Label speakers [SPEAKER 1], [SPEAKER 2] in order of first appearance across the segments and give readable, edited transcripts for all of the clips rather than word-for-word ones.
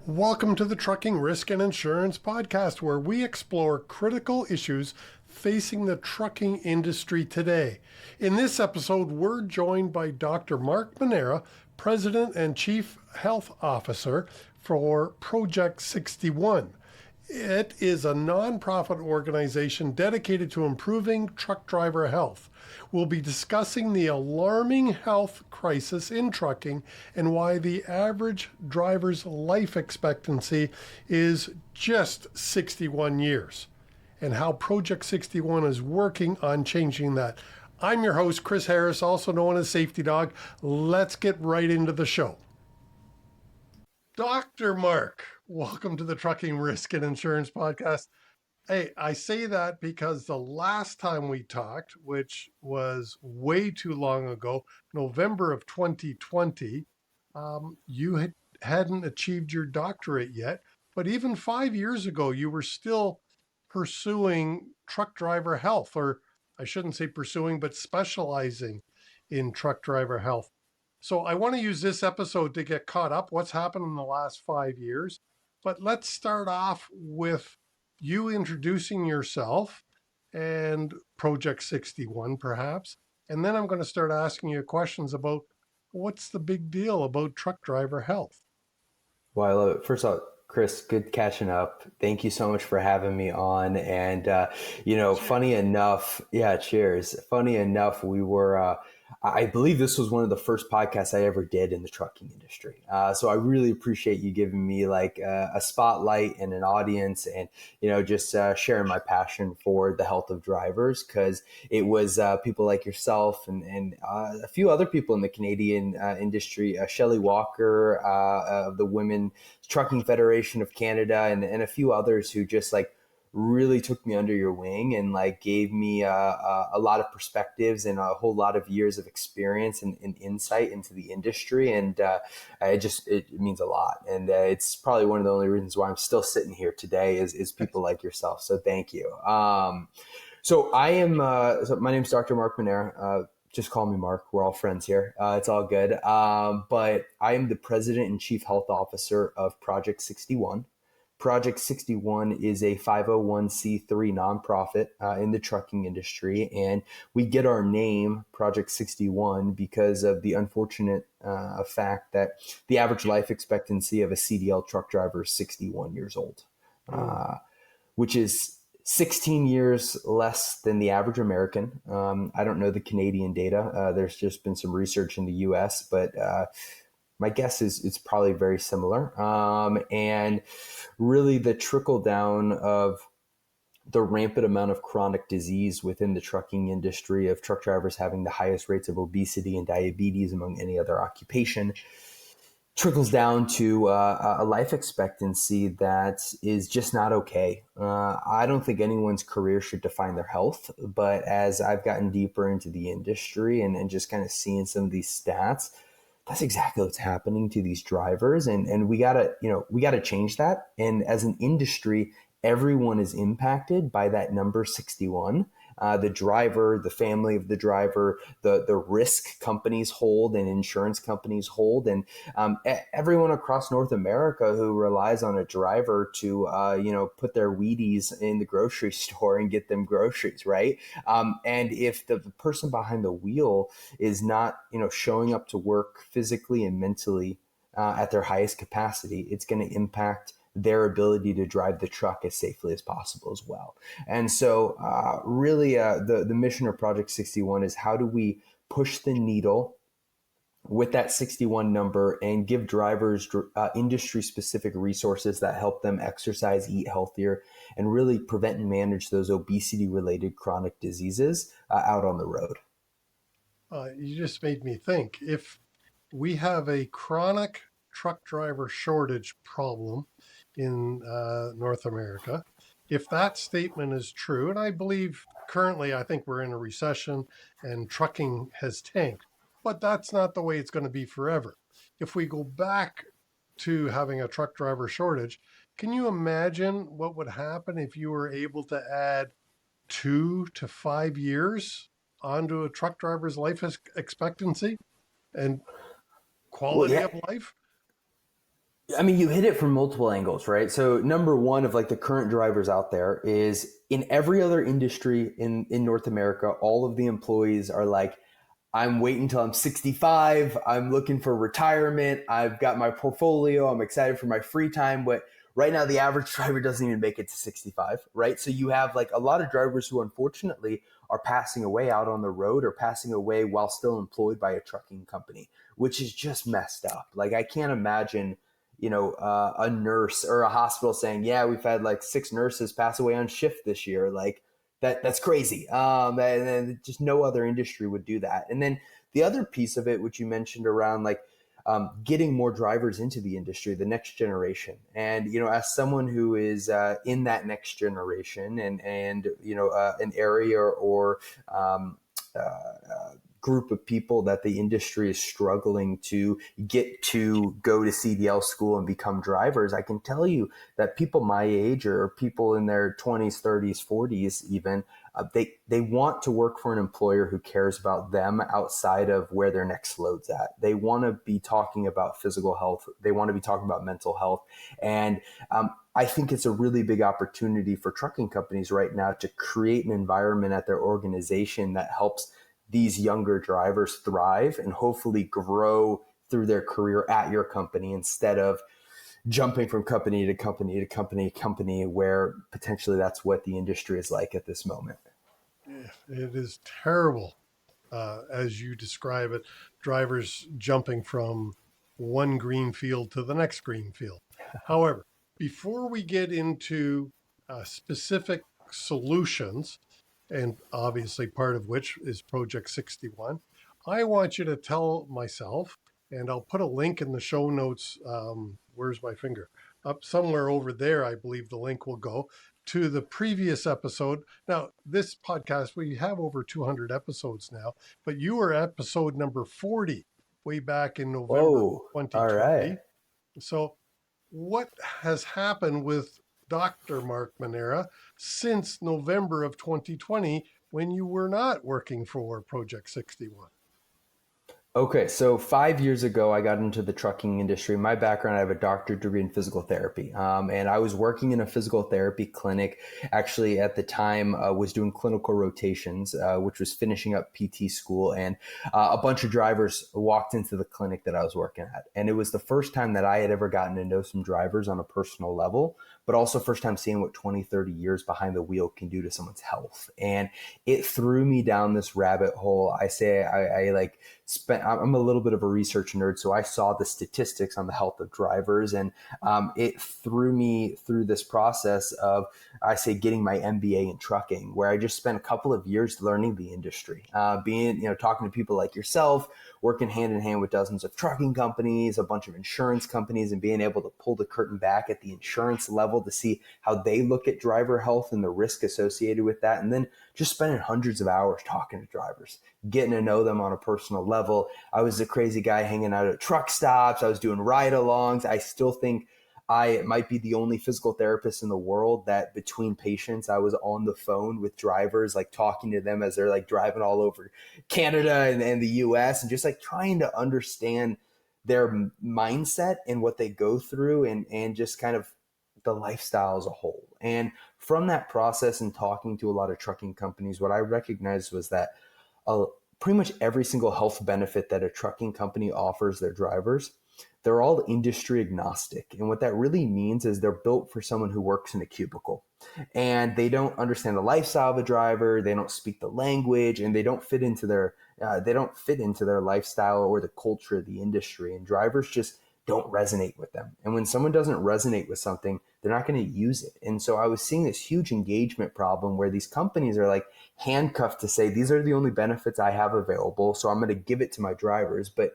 [SPEAKER 1] Welcome to the Trucking Risk and Insurance Podcast, where we explore critical issues facing the trucking industry today. In this episode, we're joined by Dr. Mark Manera, President and Chief Health Officer for Project 61. It is a nonprofit organization dedicated to improving truck driver health. We'll be discussing the alarming health crisis in trucking and why the average driver's life expectancy is just 61 years, and how Project 61 is working on changing that. I'm your host, Chris Harris, also known as Safety Dawg. Let's get right into the show. Dr. Mark, welcome to the Trucking Risk and Insurance Podcast. Hey, I say that because the last time we talked, which was way too long ago, November of 2020, you hadn't achieved your doctorate yet. But even 5 years ago, you were still pursuing truck driver health, or I shouldn't say pursuing, but specializing in truck driver health. So I want to use this episode to get caught up what's happened in the last 5 years. But let's start off with you introducing yourself and Project 61, perhaps. And then I'm going to start asking you questions about what's the big deal about truck driver health.
[SPEAKER 2] Well, I love it. First off, Chris, good catching up. Thank you so much for having me on. And, funny enough, cheers. Funny enough, I believe this was one of the first podcasts I ever did in the trucking industry. So I really appreciate you giving me like a spotlight and an audience and, just sharing my passion for the health of drivers, because it was people like yourself and a few other people in the Canadian industry, Shelley Walker of the Women Trucking Federation of Canada and a few others who just like really took me under your wing and like gave me a lot of perspectives and a whole lot of years of experience and insight into the industry. And it means a lot. And it's probably one of the only reasons why I'm still sitting here today is people like yourself. So thank you. So my name's Dr. Mark Manera. Just call me Mark. We're all friends here. It's all good. But I am the President and Chief Health Officer of Project 61. Project 61 is a 501c3 nonprofit in the trucking industry, and we get our name Project 61 because of the unfortunate fact that the average life expectancy of a CDL truck driver is 61 years old, which is 16 years less than the average American. I don't know the Canadian data. There's just been some research in the US, but my guess is it's probably very similar. And really the trickle down of the rampant amount of chronic disease within the trucking industry, of truck drivers having the highest rates of obesity and diabetes among any other occupation, trickles down to a life expectancy that is just not okay. I don't think anyone's career should define their health, but as I've gotten deeper into the industry and just kind of seeing some of these stats, that's exactly what's happening to these drivers. And we gotta change that. And as an industry, everyone is impacted by that number 61. The driver, the family of the driver, the risk companies hold and insurance companies hold, and everyone across North America who relies on a driver to put their Wheaties in the grocery store and get them groceries, right? And if the person behind the wheel is not showing up to work physically and mentally at their highest capacity, it's going to impact their ability to drive the truck as safely as possible as well. And so really the mission of Project 61 is how do we push the needle with that 61 number and give drivers industry-specific resources that help them exercise, eat healthier, and really prevent and manage those obesity-related chronic diseases out on the road.
[SPEAKER 1] You just made me think, if we have a chronic truck driver shortage problem in North America, if that statement is true, and I believe currently I think we're in a recession and trucking has tanked, but that's not the way it's going to be forever. If we go back to having a truck driver shortage, can you imagine what would happen if you were able to add 2 to 5 years onto a truck driver's life expectancy and quality of life?
[SPEAKER 2] I mean, you hit it from multiple angles, right? So number one of like the current drivers out there is in every other industry in North America, all of the employees are like, I'm waiting until I'm 65. I'm looking for retirement. I've got my portfolio. I'm excited for my free time. But right now, the average driver doesn't even make it to 65, right? So you have like a lot of drivers who unfortunately are passing away out on the road or passing away while still employed by a trucking company, which is just messed up. Like I can't imagine, a nurse or a hospital saying, yeah, we've had like 6 nurses pass away on shift this year. Like that's crazy. And just no other industry would do that. And then the other piece of it, which you mentioned around like getting more drivers into the industry, the next generation. And as someone who is in that next generation, and an area or group of people that the industry is struggling to get to go to CDL school and become drivers, I can tell you that people my age or people in their 20s, 30s, 40s even, they want to work for an employer who cares about them outside of where their next load's at. They want to be talking about physical health. They want to be talking about mental health. And I think it's a really big opportunity for trucking companies right now to create an environment at their organization that helps these younger drivers thrive and hopefully grow through their career at your company instead of jumping from company to company to company where potentially that's what the industry is like at this moment.
[SPEAKER 1] Yeah, it is terrible, as you describe it, drivers jumping from one green field to the next green field. However, before we get into specific solutions, and obviously part of which is Project 61, I want you to tell myself, and I'll put a link in the show notes. Where's my finger? Up somewhere over there, I believe the link will go to the previous episode. Now, this podcast, we have over 200 episodes now, but you were episode number 40 way back in November
[SPEAKER 2] Whoa. All right.
[SPEAKER 1] 2020. So, what has happened with Dr. Mark Manera since November of 2020 when you were not working for Project 61?
[SPEAKER 2] Okay, so 5 years ago, I got into the trucking industry. My background, I have a doctorate degree in physical therapy, and I was working in a physical therapy clinic. Actually, at the time, was doing clinical rotations, which was finishing up PT school, and a bunch of drivers walked into the clinic that I was working at, and it was the first time that I had ever gotten to know some drivers on a personal level, but also first time seeing what 20, 30 years behind the wheel can do to someone's health, and it threw me down this rabbit hole. I like I'm a little bit of a research nerd, so I saw the statistics on the health of drivers, and it threw me through this process of, I say, getting my MBA in trucking, where I just spent a couple of years learning the industry, talking to people like yourself, working hand in hand with dozens of trucking companies, a bunch of insurance companies, and being able to pull the curtain back at the insurance level to see how they look at driver health and the risk associated with that, and then just spending hundreds of hours talking to drivers, getting to know them on a personal level. I was a crazy guy hanging out at truck stops. I was doing ride-alongs. I still think I might be the only physical therapist in the world that between patients, I was on the phone with drivers, like talking to them as they're like driving all over Canada and the US, and just like trying to understand their mindset and what they go through, and just kind of the lifestyle as a whole. And from that process and talking to a lot of trucking companies, what I recognized was that uh, pretty much every single health benefit that a trucking company offers their drivers, they're all industry agnostic. And what that really means is they're built for someone who works in a cubicle, and they don't understand the lifestyle of a driver. They don't speak the language, and they don't fit into their lifestyle or the culture of the industry. And drivers just don't resonate with them. And when someone doesn't resonate with something, they're not going to use it. And so I was seeing this huge engagement problem where these companies are like handcuffed to say, these are the only benefits I have available, so I'm going to give it to my drivers. But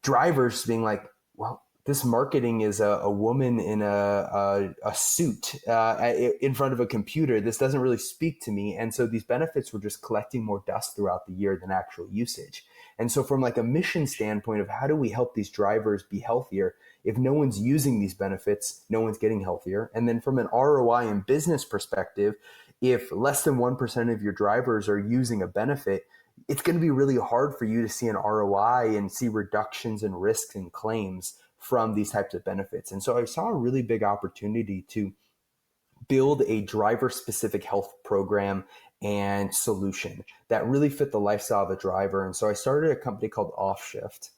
[SPEAKER 2] drivers being like, well, this marketing is a woman in a suit in front of a computer. This doesn't really speak to me. And so these benefits were just collecting more dust throughout the year than actual usage. And so from like a mission standpoint of how do we help these drivers be healthier, if no one's using these benefits, no one's getting healthier. And then from an ROI and business perspective, if less than 1% of your drivers are using a benefit, it's going to be really hard for you to see an ROI and see reductions in risks and claims from these types of benefits. And so I saw a really big opportunity to build a driver specific health program and solution that really fit the lifestyle of a driver. And so I started a company called Off Shift.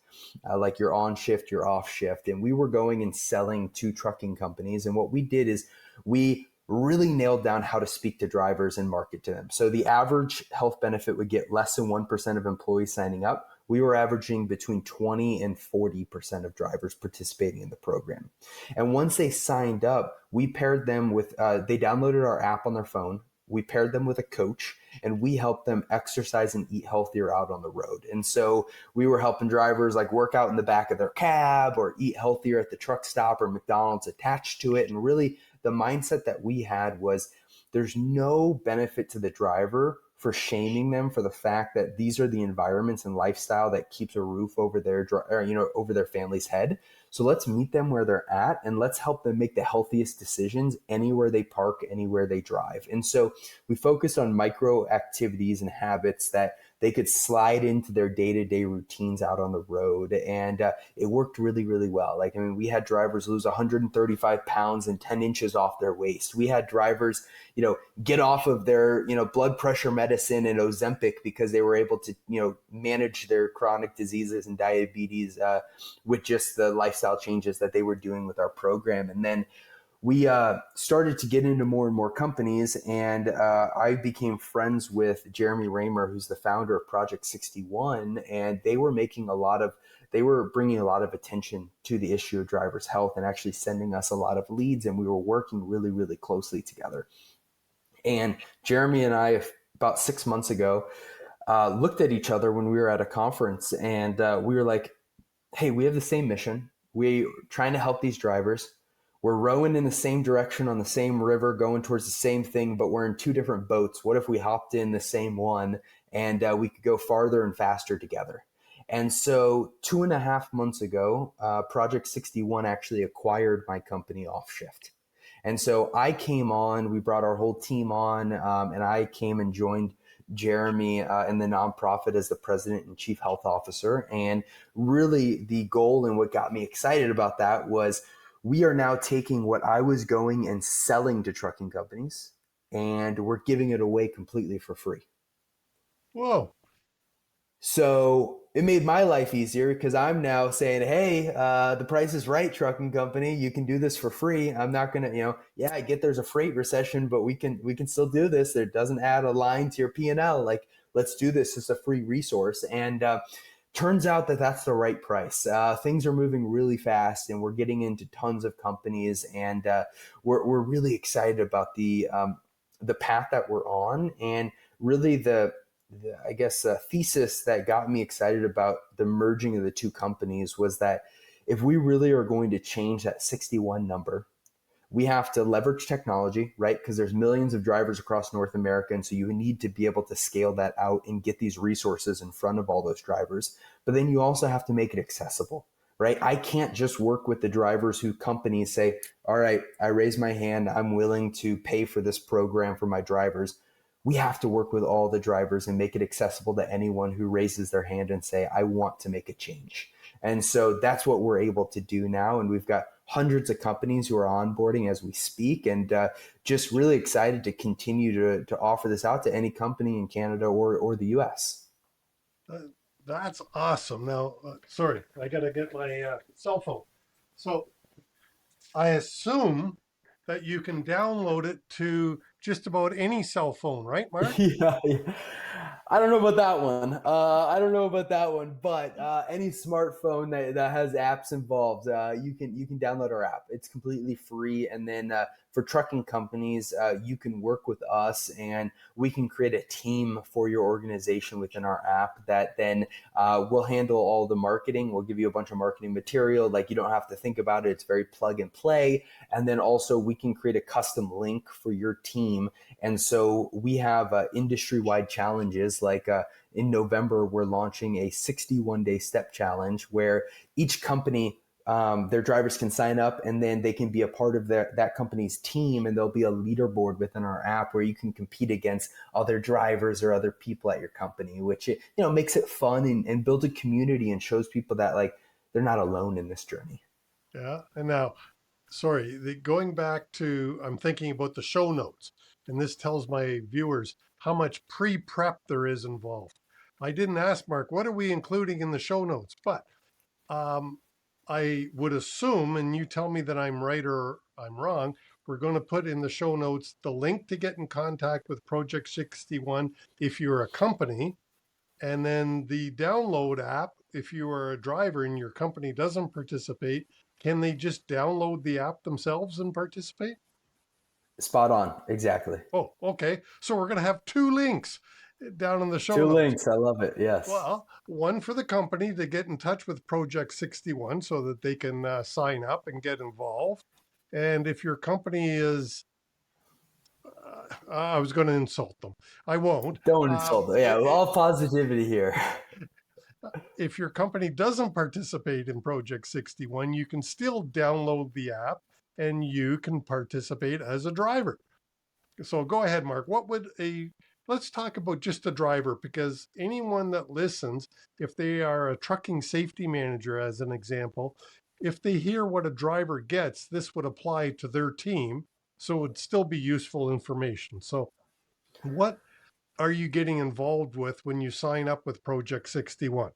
[SPEAKER 2] Like you're on shift, you're off shift. And we were going and selling to trucking companies. And what we did is we really nailed down how to speak to drivers and market to them. So the average health benefit would get less than 1% of employees signing up. We were averaging between 20 and 40% of drivers participating in the program. And once they signed up, we paired them with, they downloaded our app on their phone. We paired them with a coach and we helped them exercise and eat healthier out on the road. And so we were helping drivers like work out in the back of their cab or eat healthier at the truck stop or McDonald's attached to it. And really the mindset that we had was there's no benefit to the driver for shaming them for the fact that these are the environments and lifestyle that keeps a roof over their, over their family's head. So let's meet them where they're at and let's help them make the healthiest decisions anywhere they park, anywhere they drive. And so we focused on micro activities and habits that they could slide into their day-to-day routines out on the road. And it worked really, really well. Like, I mean, we had drivers lose 135 pounds and 10 inches off their waist. We had drivers, get off of their, blood pressure medicine and Ozempic because they were able to, manage their chronic diseases and diabetes with just the lifestyle changes that they were doing with our program. And then we started to get into more and more companies, and I became friends with Jeremy Raymer, who's the founder of Project 61, and they were bringing a lot of attention to the issue of drivers' health and actually sending us a lot of leads, and we were working really, really closely together. And Jeremy and I, about 6 months ago, looked at each other when we were at a conference, and we were like, hey, we have the same mission. We're trying to help these drivers. We're rowing in the same direction on the same river, going towards the same thing, but we're in two different boats. What if we hopped in the same one and we could go farther and faster together? And so 2.5 months ago, Project 61 actually acquired my company Off Shift. And so I came on, we brought our whole team on, and I came and joined Jeremy in the nonprofit as the president and chief health officer. And really the goal and what got me excited about that was we are now taking what I was going and selling to trucking companies, and we're giving it away completely for free.
[SPEAKER 1] Whoa.
[SPEAKER 2] So it made my life easier because I'm now saying, hey, the price is right, trucking company. You can do this for free. I'm not going to, I get there's a freight recession, but we can still do this. It doesn't add a line to your P&L. Like, let's do this. It's a free resource. And turns out that that's the right price. Things are moving really fast, and we're getting into tons of companies, and we're really excited about the path that we're on, and really the thesis that got me excited about the merging of the two companies was that if we really are going to change that 61 number, we have to leverage technology, right? Because there's millions of drivers across North America. And so you need to be able to scale that out and get these resources in front of all those drivers. But then you also have to make it accessible, right? I can't just work with the drivers who companies say, all right, I raise my hand. I'm willing to pay for this program for my drivers. We have to work with all the drivers and make it accessible to anyone who raises their hand and say, I want to make a change. And so that's what we're able to do now. And we've got hundreds of companies who are onboarding as we speak, and just really excited to continue to offer this out to any company in Canada or the US.
[SPEAKER 1] That's awesome. Now, sorry, I got to get my cell phone. So I assume that you can download it to just about any cell phone, right, Mark?
[SPEAKER 2] Yeah. I don't know about that one. But any smartphone that has apps involved, you can download our app. It's completely free. And then for trucking companies, you can work with us, and we can create a team for your organization within our app that then will handle all the marketing. We'll give you a bunch of marketing material. Like, you don't have to think about it. It's very plug and play. And then also we can create a custom link for your team. And so we have industry-wide challenges. Like in November, we're launching a 61-day step challenge where each company, their drivers can sign up, and then they can be a part of that company's team, and there'll be a leaderboard within our app where you can compete against other drivers or other people at your company, which makes it fun and builds a community and shows people that like they're not alone in this journey.
[SPEAKER 1] Yeah. And now, sorry, going back to, I'm thinking about the show notes, and this tells my viewers how much pre prep there is involved. I didn't ask Mark, what are we including in the show notes? But um, I would assume, and you tell me that I'm right or I'm wrong, we're going to put in the show notes the link to get in contact with Project 61 if you're a company, and then the download app if you are a driver and your company doesn't participate. Can they just download the app themselves and participate?
[SPEAKER 2] Spot on. Exactly.
[SPEAKER 1] Oh, okay. So we're going to have two links down in the show
[SPEAKER 2] Two
[SPEAKER 1] notes.
[SPEAKER 2] links. I love it. Yes.
[SPEAKER 1] Well, one for the company to get in touch with Project 61 so that they can sign up and get involved. And if your company is, I was going to insult them. I won't.
[SPEAKER 2] Don't insult them. Yeah, all positivity here.
[SPEAKER 1] If your company doesn't participate in Project 61, you can still download the app and you can participate as a driver. So go ahead, Mark. Let's talk about just a driver, because anyone that listens, if they are a trucking safety manager, as an example, if they hear what a driver gets, this would apply to their team. So it would still be useful information. So, what are you getting involved with when you sign up with Project 61?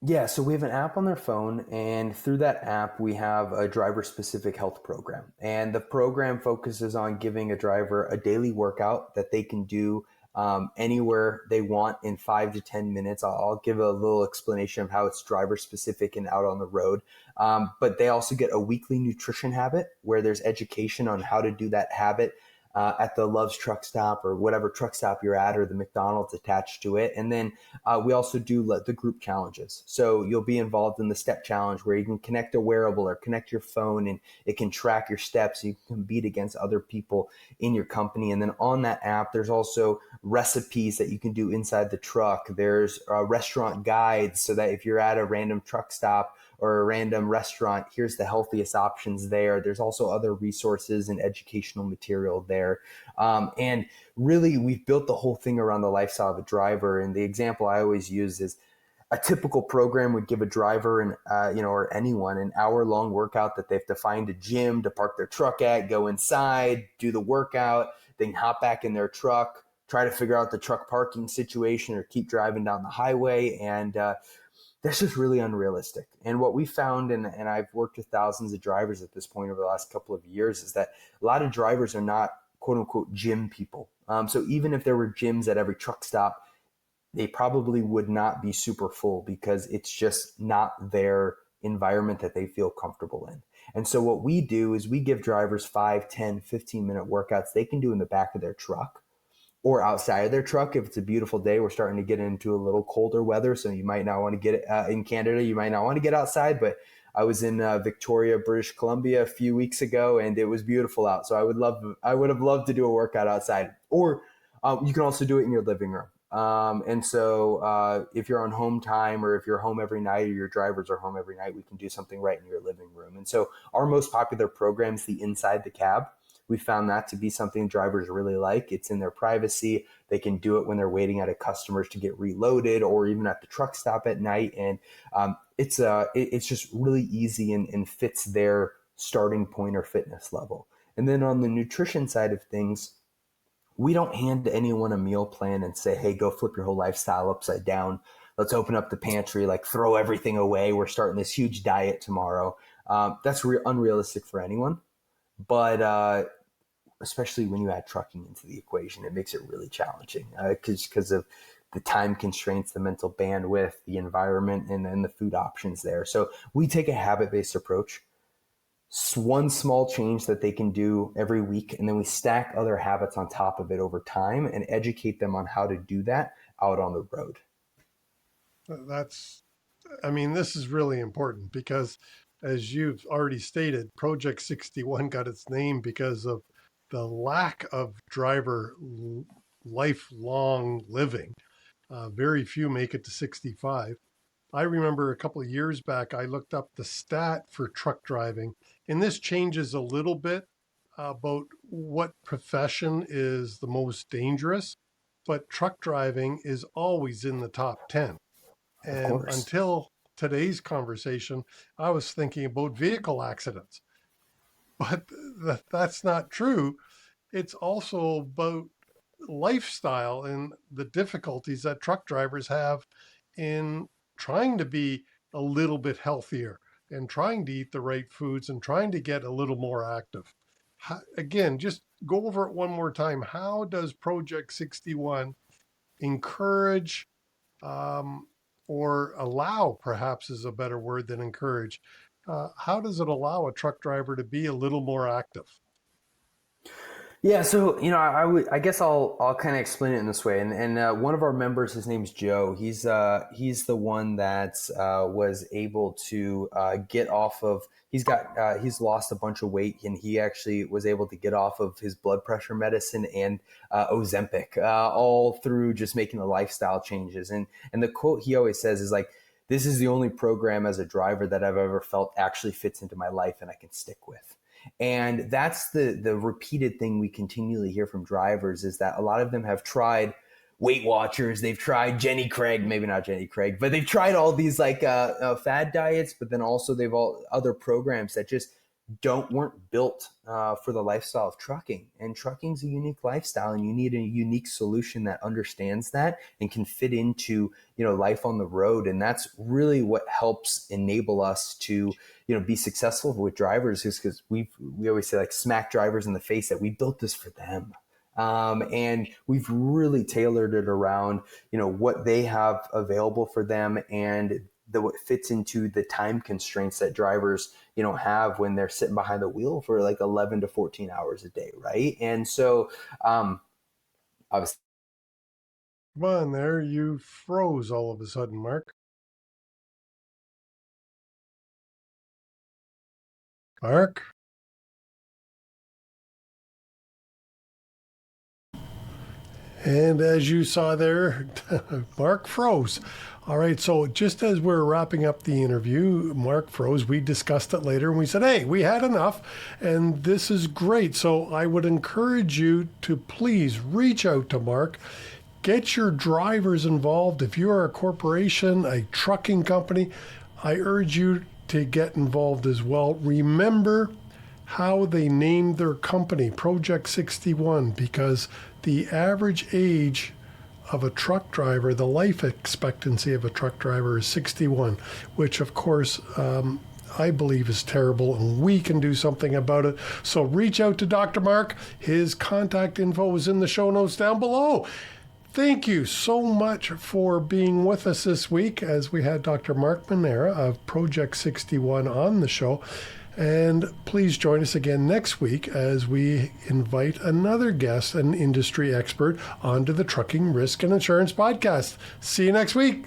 [SPEAKER 2] Yeah, so we have an app on their phone, and through that app, we have a driver specific health program. And the program focuses on giving a driver a daily workout that they can do anywhere they want in 5 to 10 minutes. I'll give a little explanation of how it's driver specific and out on the road. But they also get a weekly nutrition habit where there's education on how to do that habit at the Love's truck stop or whatever truck stop you're at, or the McDonald's attached to it. And then we also do the group challenges. So you'll be involved in the step challenge where you can connect a wearable or connect your phone and it can track your steps. You can compete against other people in your company. And then on that app, there's also recipes that you can do inside the truck. There's restaurant guides so that if you're at a random truck stop or a random restaurant, here's the healthiest options there. There's also other resources and educational material there. And really, we've built the whole thing around the lifestyle of a driver. And the example I always use is a typical program would give a driver and or anyone an hour-long workout that they have to find a gym to park their truck at, go inside, do the workout, then hop back in their truck, try to figure out the truck parking situation, or keep driving down the highway. And that's just really unrealistic. And what we found, and I've worked with thousands of drivers at this point over the last couple of years, is that a lot of drivers are not quote unquote gym people. So even if there were gyms at every truck stop, they probably would not be super full because it's just not their environment that they feel comfortable in. And so what we do is we give drivers 5, 10, 15-minute workouts they can do in the back of their truck or outside of their truck. If it's a beautiful day, we're starting to get into a little colder weather, so you might not want to get it in Canada. You might not want to get outside, but I was in Victoria, British Columbia a few weeks ago, and it was beautiful out. So I would have loved to do a workout outside, or you can also do it in your living room. And so if you're on home time, or if you're home every night, or your drivers are home every night, we can do something right in your living room. And so our most popular program is the Inside the Cab. We found that to be something drivers really like. It's in their privacy. They can do it when they're waiting at a customer's to get reloaded, or even at the truck stop at night. And it's just really easy and fits their starting point or fitness level. And then on the nutrition side of things, we don't hand anyone a meal plan and say, hey, go flip your whole lifestyle upside down. Let's open up the pantry, like throw everything away. We're starting this huge diet tomorrow. That's unrealistic for anyone. But especially when you add trucking into the equation, it makes it really challenging because of the time constraints, the mental bandwidth, the environment, and then the food options there. So we take a habit-based approach, one small change that they can do every week, and then we stack other habits on top of it over time and educate them on how to do that out on the road.
[SPEAKER 1] That's, I mean, this is really important because, as you've already stated, Project 61 got its name because of the lack of driver lifelong living. Very few make it to 65. I remember a couple of years back, I looked up the stat for truck driving, and this changes a little bit about what profession is the most dangerous, but truck driving is always in the top 10.
[SPEAKER 2] Of
[SPEAKER 1] And
[SPEAKER 2] course.
[SPEAKER 1] until today's conversation, I was thinking about vehicle accidents. But that's not true. It's also about lifestyle and the difficulties that truck drivers have in trying to be a little bit healthier and trying to eat the right foods and trying to get a little more active. Again, just go over it one more time. How does Project 61 encourage um, or allow, perhaps is a better word than encourage? How does it allow a truck driver to be a little more active?
[SPEAKER 2] Yeah, so I guess I'll kind of explain it in this way. And one of our members, his name's Joe. He's the one that was able to get off of. He's lost a bunch of weight, and he actually was able to get off of his blood pressure medicine and Ozempic, all through just making the lifestyle changes. And the quote he always says is like, "This is the only program as a driver that I've ever felt actually fits into my life and I can stick with." And that's the repeated thing we continually hear from drivers, is that a lot of them have tried Weight Watchers, they've tried Jenny Craig, maybe not Jenny Craig, but they've tried all these like fad diets, but then also they've all other programs that just weren't built for the lifestyle of trucking. And trucking's a unique lifestyle, and you need a unique solution that understands that and can fit into life on the road. And that's really what helps enable us to be successful with drivers, is because we always say, like, smack drivers in the face that we built this for them. And we've really tailored it around what they have available for them, and what fits into the time constraints that drivers have when they're sitting behind the wheel for like 11 to 14 hours a day, right? And so obviously,
[SPEAKER 1] Come on there, you froze all of a sudden, Mark. Mark? And as you saw there, Mark froze. All right, so just as we're wrapping up the interview, Mark froze. We discussed it later and we said, hey, we had enough and this is great. So I would encourage you to please reach out to Mark. Get your drivers involved. If you are a corporation, a trucking company, I urge you to get involved as well. Remember how they named their company, Project 61, because the average age of a truck driver, the life expectancy of a truck driver is 61, which of course I believe is terrible, and we can do something about it. So reach out to Dr. Mark. His contact info is in the show notes down below. Thank you so much for being with us this week, as we had Dr. Mark Manera of Project 61 on the show. And please join us again next week as we invite another guest, an industry expert, onto the Trucking Risk and Insurance Podcast. See you next week.